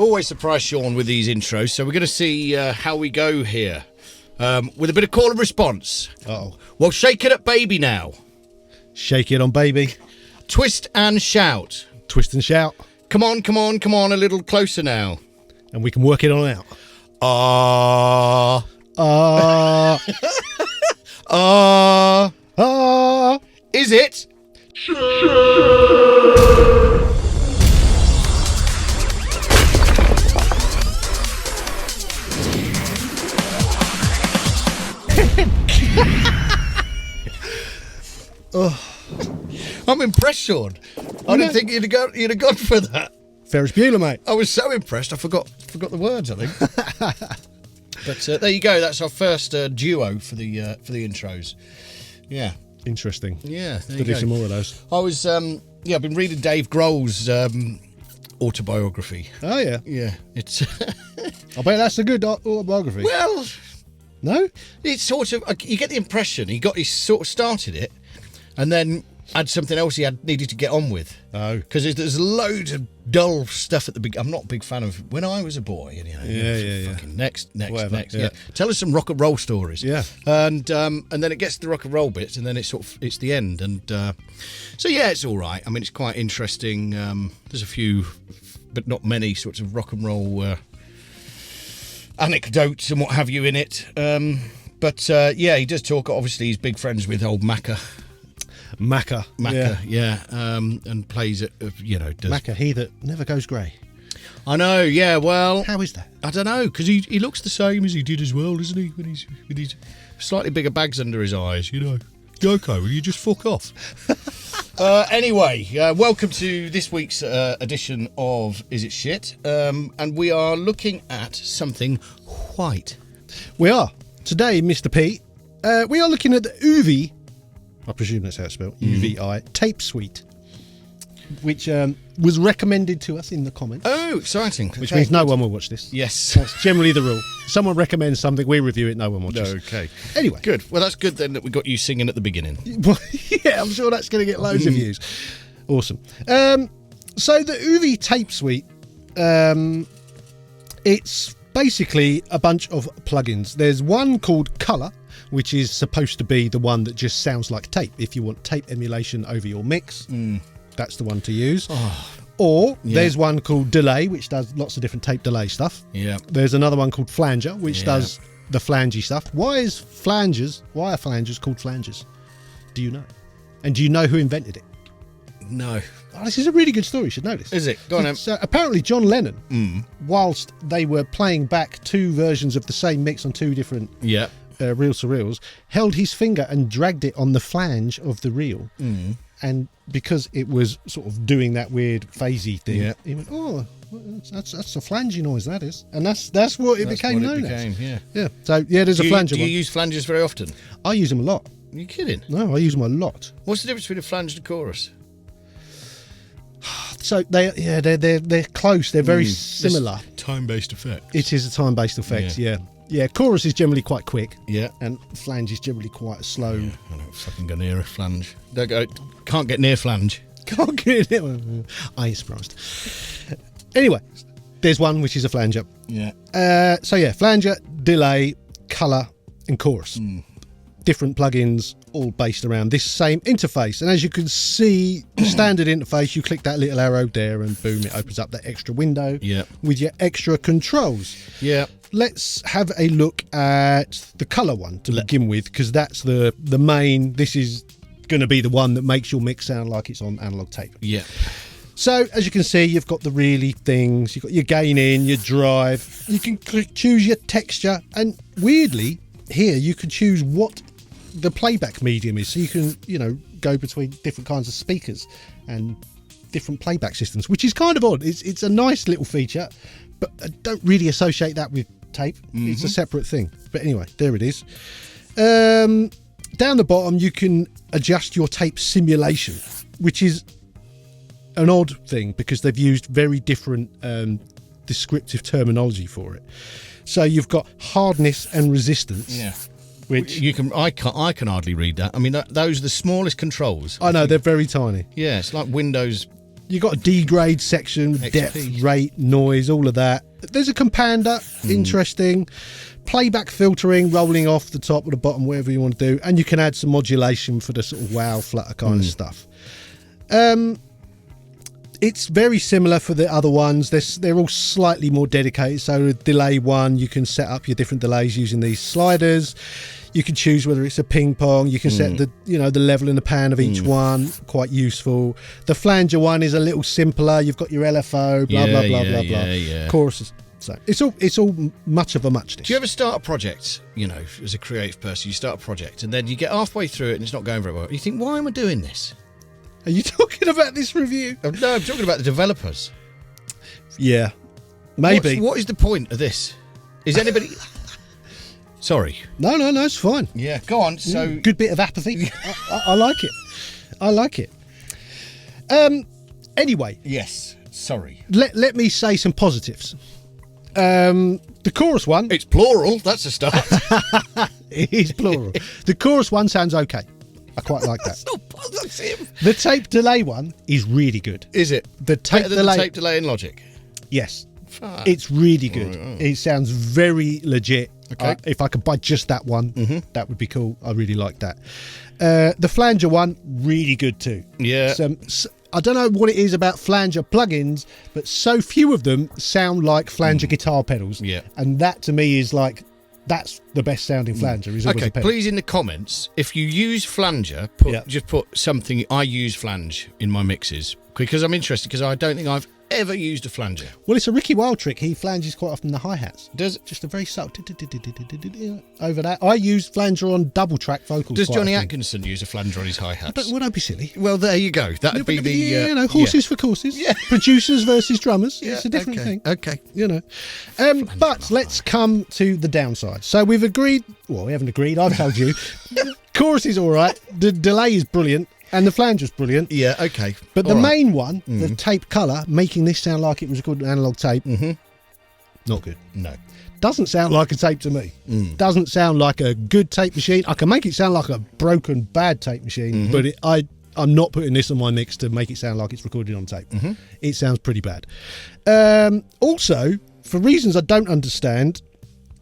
Always surprise Sean with these intros, so we're going to see how we go here. With a bit of call and response. Uh-oh. Well, shake it up, baby, now. Shake it on, baby. Twist and shout. Twist and shout. Come on, come on, come on, a little closer now. And we can work it on out. Ah. Is it? I'm impressed, Sean. I didn't think you'd have gone for that. Ferris Bueller, mate. I was so impressed. I forgot the words, I think. But there you go. That's our first duo for the intros. Yeah. Interesting. Yeah. There To you do go. some more of those. I was I've been reading Dave Grohl's autobiography. Oh, yeah. Yeah. It's I bet that's a good autobiography. well, No? it's sort of you get the impression he sort of started it, and then had something else he needed to get on with. Oh. Because there's loads of dull stuff at the beginning. I'm not a big fan of When I Was a Boy. And, Yeah. Fucking next. Whatever, Yeah. Tell us some rock and roll stories. Yeah. And then it gets to the rock and roll bits, and then it's the end. And so yeah, it's all right. I mean, it's quite interesting. There's a few, but not many, sorts of rock and roll anecdotes and what have you in it. But yeah, he does talk. Obviously, he's big friends with old Macca. Macca. Yeah. And plays it. Does. Macca, he that never goes grey. I know. Yeah. Well, How is that? I don't know, because he looks the same as he did as well, doesn't he? With his slightly bigger bags under his eyes. Yoko, will you just fuck off? Anyway, welcome to this week's edition of Is It Shit? And we are looking at something white. We are. Today, Mr. P, we are looking at the UVI, I presume that's how it's spelled, UVI, tape suite, which was recommended to us in the comments. Oh, exciting. Which means no one will watch this. Yes. That's generally the rule. Someone recommends something, we review it, no one watches. Okay. Anyway. Good. Well, that's good then that we got you singing at the beginning. Well, yeah, I'm sure that's going to get loads of views. Awesome. So the UVI tape suite, it's basically a bunch of plugins. There's one called Color, which is supposed to be the one that just sounds like tape. If you want tape emulation over your mix, that's the one to use. Or there's one called Delay, which does lots of different tape delay stuff. Yeah. There's another one called Flanger, which does the flangey stuff. Why are flangers called flangers? Do you know? And do you know who invented it? No. Oh, this is a really good story. You should know this. Is it? Go on, Em. So apparently John Lennon, whilst they were playing back two versions of the same mix on two different Yeah. reel-to-reels, held his finger and dragged it on the flange of the reel. And because it was sort of doing that weird phasey thing, he went, "Oh, that's a flangey noise, that is." And that's what it became known as. Yeah. So yeah, there's a flanger Do you one. use flanges very often? I use them a lot. Are you kidding? No, I use them a lot. What's the difference between a flange and a chorus? So they're close. They're very similar. Time-based effect. It is a time-based effect. Yeah. Chorus is generally quite quick. Yeah. And flange is generally quite slow. I don't fucking go near a flange. Can't get near flange. Can't get it. I ain't surprised. Anyway, there's one which is a flanger. Yeah. So yeah, flanger, delay, color, and chorus. Different plugins, all based around this same interface. And as you can see, the standard interface, you click that little arrow there, and boom, it opens up that extra window. Yeah. With your extra controls. Yeah. Let's have a look at the color one to begin with, because that's the main. This is going to be the one that makes your mix sound like it's on analog tape. Yeah. So as you can see, you've got the really things. You've got your gain in, your drive. You can choose your texture, and weirdly, here you can choose what the playback medium is. So you can, go between different kinds of speakers and different playback systems, which is kind of odd. It's a nice little feature, but I don't really associate that with tape. It's a separate thing. But anyway, there it is. Down the bottom, you can adjust your tape simulation, which is an odd thing because they've used very different descriptive terminology for it. So you've got hardness and resistance. Yeah. Which I can hardly read that. I mean, those are the smallest controls. I know, they're very tiny. Yeah, it's like Windows You got a degrade section, XP. depth, rate, noise, all of that. There's a compander, interesting. Playback filtering, rolling off the top or the bottom, whatever you want to do, and you can add some modulation for the sort of wow flutter kind of stuff. It's very similar for the other ones. They're all slightly more dedicated. So the delay one, you can set up your different delays using these sliders. You can choose whether it's a ping pong. You can set the level and the pan of each one. Quite useful. The flanger one is a little simpler. You've got your LFO, blah blah blah blah blah. Yeah. Choruses. So it's all much of a muchness. Do you ever start a project, as a creative person, you start a project and then you get halfway through it and it's not going very well. You think, why am I doing this? Are you talking about this review? No, I'm talking about the developers. Yeah, maybe. What is the point of this? Is anybody... Sorry. No, it's fine. Yeah, go on. So Good bit of apathy. I like it. I like it. Anyway, yes, sorry. let me say some positives. The chorus one, It's plural. That's a start. it is plural. The chorus one sounds okay. I quite like that. That's not positive. The tape delay one is really good. Is it? The tape Better than delay, the tape delay in Logic. yes, Fuck. it's really good. It sounds very legit. Okay. If I could buy just that one, that would be cool. I really like that. The flanger one, really good too. Yeah. I don't know what it is about flanger plugins, but so few of them sound like flanger guitar pedals. Yeah. And that to me is like, that's the best sounding flanger. Is always Okay, a pedal. please in the comments, if you use flanger, just put something. I use flange in my mixes because I'm interested because I don't think I've ever used a flanger. Well, it's a Ricky Wilde trick. He flanges quite often the hi-hats. Does Just a very subtle over that. I use flanger on double track vocals. Does quite Johnny often. Atkinson use a flanger on his hi-hats? Don't be silly. Well, there you go. That'd be the horses for courses. Yeah. Producers versus drummers. Yeah, It's a different okay, thing. Okay. But let's come to the downside. So we've agreed. Well, we haven't agreed. I've told you. Chorus is all right. The delay is brilliant, and the flange is brilliant. Yeah. Okay. But the All right. main one, the tape colour, making this sound like it was recorded on analog tape, not good. No. Doesn't sound like a tape to me. Doesn't sound like a good tape machine. I can make it sound like a broken, bad tape machine, but I'm not putting this on my mix to make it sound like it's recorded on tape. It sounds pretty bad. Also, for reasons I don't understand,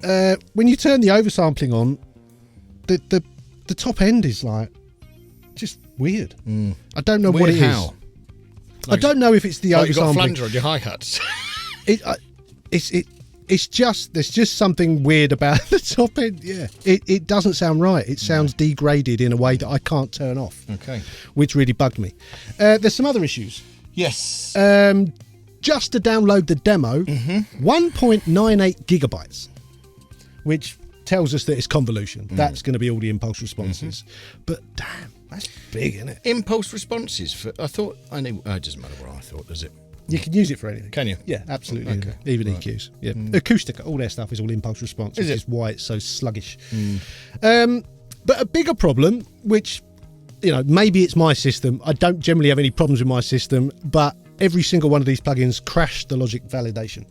when you turn the oversampling on, the top end is like just weird. I don't know what it is. How? I don't know if it's the Like you got a oversampling. flanger on your hi-hats. It's just there's just something weird about the top end. Yeah, it doesn't sound right. It sounds degraded in a way that I can't turn off, Okay. which really bugged me. There's some other issues. Yes. Just to download the demo, 1.98 gigabytes, which tells us that it's convolution. That's going to be all the impulse responses. But damn, that's big, isn't it? Impulse responses. I knew. It doesn't matter what I thought, does it? You can use it for anything. Can you? Yeah, absolutely. Okay. Even EQs. Yeah. Acoustic, all their stuff is all impulse response, which is why it's so sluggish. But a bigger problem, which, maybe it's my system. I don't generally have any problems with my system, but every single one of these plugins crashed the Logic validation.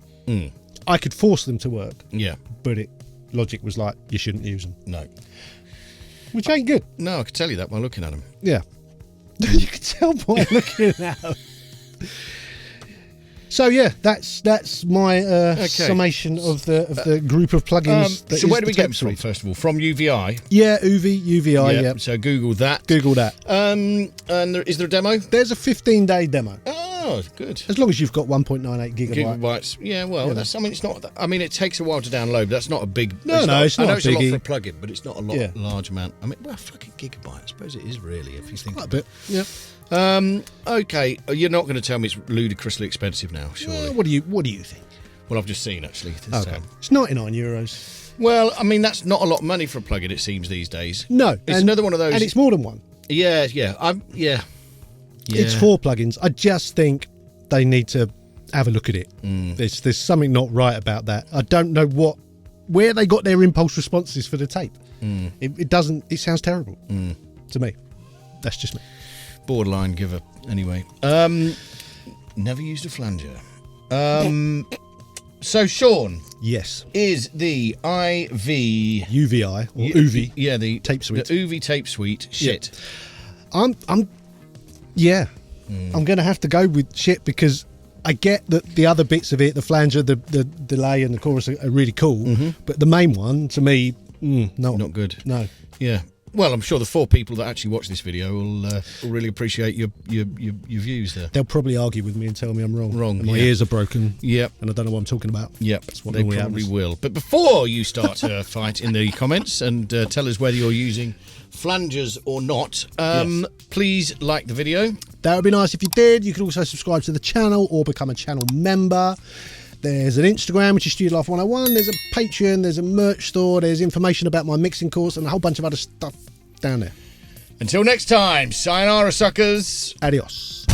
I could force them to work, Yeah. but Logic was like, you shouldn't use them. No. Which ain't good. No, I can tell you that by looking at them. Yeah. You can tell by looking at them. So yeah, that's my summation of the group of plugins. So where do we get them from, first of all? From UVI? Yeah, UVI, yeah. So Google that. Google that. And is there a demo? There's a 15-day demo. Oh, good. As long as you've got 1.98 gigabyte. Gigabytes. Yeah, well, that's. I mean, it's not. I mean, it takes a while to download. But that's not a big. It's not I know a it's a lot biggie. for a plugin, but it's not a large amount. I mean, well, fucking gigabyte. I suppose it is really, if you think. Quite a bit. Yeah. Okay, you're not going to tell me it's ludicrously expensive now, surely? What do you think? Well, I've just seen actually. Okay. It's €99. Well, I mean, that's not a lot of money for a plugin. It seems these days. No, It's another one of those. and it's more than one. Yeah. It's 4 plugins. I just think they need to have a look at it. There's something not right about that. I don't know where they got their impulse responses for the tape. It doesn't. It sounds terrible to me. That's just me. Borderline giver. Anyway, never used a flanger. So Sean, Yes. is the UVI or UVI. Yeah, the Tape suite. The UVI tape suite. Shit. Yeah. I'm going to have to go with shit because I get that the other bits of it, the flanger, the delay, and the chorus are really cool. But the main one, to me, Not good. No. Yeah. Well, I'm sure the 4 people that actually watch this video will really appreciate your views there. They'll probably argue with me and tell me I'm wrong. Wrong, And my yeah. ears are broken. Yep. And I don't know what I'm talking about. Yep, That's what they normally probably happens. will. But before you start to fight in the comments and tell us whether you're using flangers or not, Yes. please like the video. That would be nice if you did. You could also subscribe to the channel or become a channel member. There's an Instagram, which is Studio Life 101. There's a Patreon. There's a merch store. There's information about my mixing course and a whole bunch of other stuff down there. Until next time, sayonara, suckers. Adios.